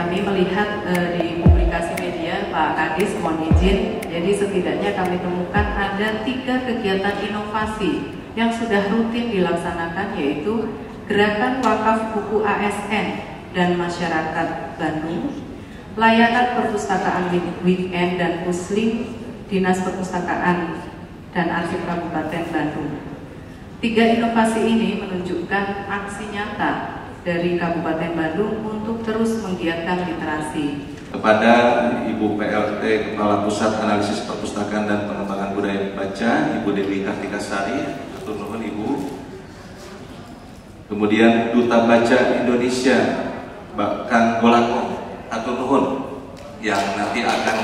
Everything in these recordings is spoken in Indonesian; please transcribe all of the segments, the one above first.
kami melihat di publikasi media Pak Kadis, mohon izin, jadi setidaknya kami temukan ada 3 kegiatan inovasi yang sudah rutin dilaksanakan, yaitu Gerakan Wakaf Buku ASN dan Masyarakat Bandung, Layanan Perpustakaan Weekend dan Pusling Dinas Perpustakaan dan Arsip Kabupaten Bandung. 3 inovasi ini menunjukkan aksi nyata dari Kabupaten Bandung untuk terus menggiatkan literasi. Kepada Ibu PLT Kepala Pusat Analisis Perpustakaan dan Pengembangan Budaya Baca, Ibu Dewi Kartikasari, atur nuhun Ibu. Kemudian Duta Baca Indonesia, Mbak Kang Golakong, atur nuhun, yang nanti akan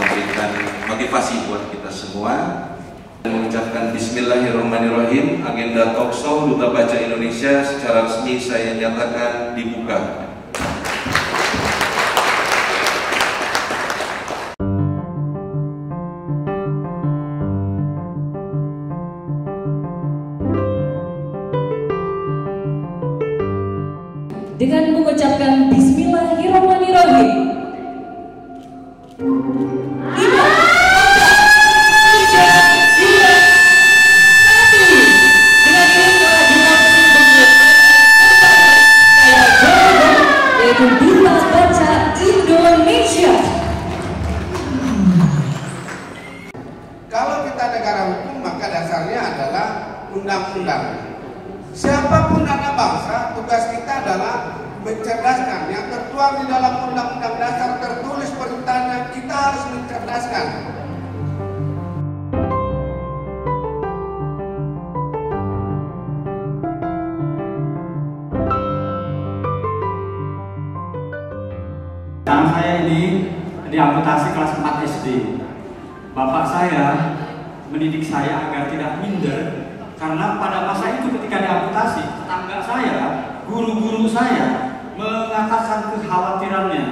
memberikan motivasi buat kita semua. Mengucapkan Bismillahirrahmanirrahim. Agenda Talkshow Duta Baca Indonesia secara resmi saya nyatakan dibuka. Dengan mengucapkan Bismillahirrahmanirrahim. Duta Baca Indonesia. Kalau kita negara hukum, maka dasarnya adalah undang-undang. Siapapun anak bangsa, tugas kita adalah mencerdaskan. Yang tertuang di dalam undang-undang dasar tertulis perintahnya, kita harus mencerdaskan. Anak saya ini diamputasi kelas 4 SD. Bapak saya mendidik saya agar tidak minder, karena pada masa itu ketika diamputasi, tetangga saya, guru-guru saya mengatakan kekhawatirannya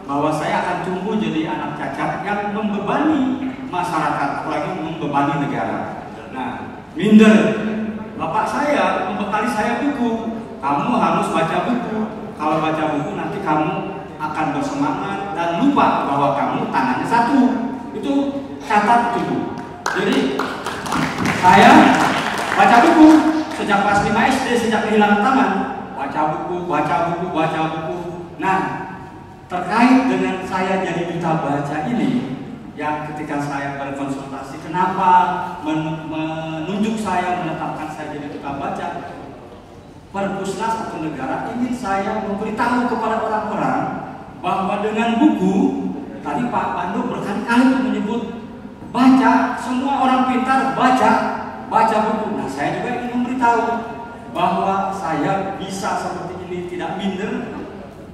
bahwa saya akan tumbuh jadi anak cacat yang membebani masyarakat, apalagi membebani negara. Nah, minder. Bapak saya membekali saya buku. Kamu harus baca buku. Kalau baca buku nanti kamu akan bersemangat dan lupa bahwa kamu tangannya satu. Itu catat itu. Jadi saya baca buku sejak kelas 5 SD, sejak kehilangan tangan. Baca buku, baca buku, baca buku. Nah, terkait dengan saya jadi duta baca ini, yang ketika saya berkonsultasi kenapa menunjuk saya, menetapkan saya jadi duta baca, Perpusnas atau negara ingin saya memberitahu kepada orang-orang bahwa dengan buku, tadi Pak Pandu berkali-kali menyebut baca, semua orang pintar baca buku. Nah, saya juga ingin memberitahu bahwa saya bisa seperti ini, tidak minder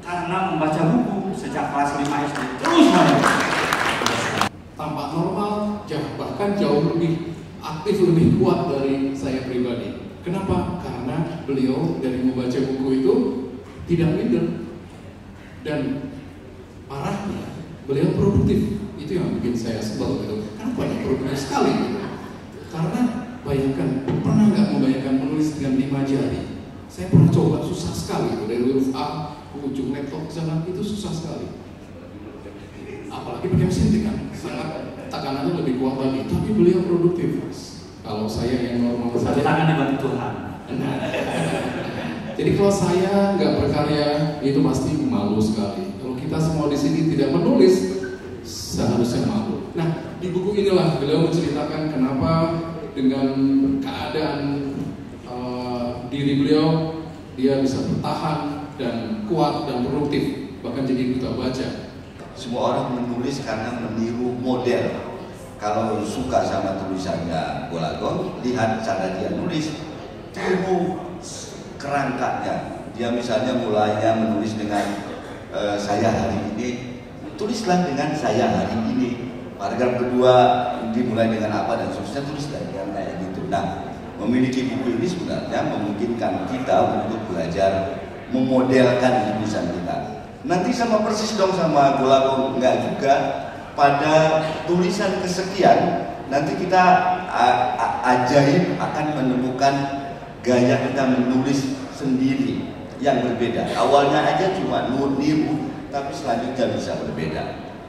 karena membaca buku sejak kelas 5 SD. Terus tampak normal, bahkan jauh lebih aktif, lebih kuat dari saya pribadi. Kenapa? Karena beliau dari membaca buku itu tidak minder, dan parahnya beliau produktif. Itu yang bikin saya sebel gitu. Kenapa ya produktif sekali gitu? Karena bayangkan, pernah nggak membayangkan menulis dengan 5 jari? Saya pernah coba, susah sekali gitu. Dari huruf A ke ujung laptop ke sana itu susah sekali. Apalagi pakai mesin kan, sangat tekanannya lebih kuat lagi. Tapi beliau produktif. Kalau saya yang normal saja, tangan dibantu Tuhan. Jadi kalau saya nggak berkarya, itu pasti malu sekali. Kalau kita semua di sini tidak menulis, seharusnya malu. Nah, di buku inilah beliau menceritakan kenapa dengan keadaan diri beliau, dia bisa bertahan dan kuat dan produktif, bahkan jadi duta baca. Semua orang menulis karena meniru model. Kalau suka sama tulisannya Golakong, lihat cara dia nulis, tiru kerangkanya. Dia misalnya mulainya menulis dengan saya hari ini, tulislah dengan saya hari ini. Paragraf kedua dimulai dengan apa dan seterusnya, tulislah dengan kayak gitu. Nah, memiliki buku ini sebenarnya memungkinkan kita untuk belajar memodelkan tulisan kita. Nanti sama persis dong sama Golakong, enggak juga. Pada tulisan kesekian nanti kita ajaib akan menemukan gaya kita menulis sendiri yang berbeda. Awalnya aja cuma niru, tapi selanjutnya bisa berbeda.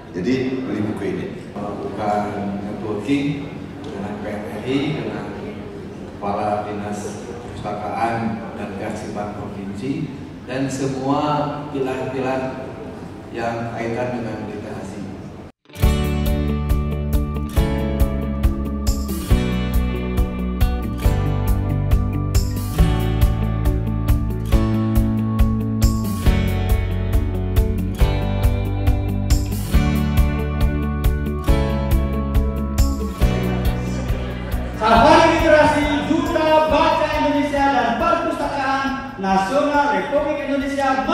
Jadi beli buku ini. Melakukan networking dengan PNRI, dengan kepala dinas perpustakaan dan kearsipan provinsi, dan semua pilar-pilar yang kaitan dengan literasi. Safari Literasi Duta Baca Indonesia dan Perpustakaan Nasional Republik Indonesia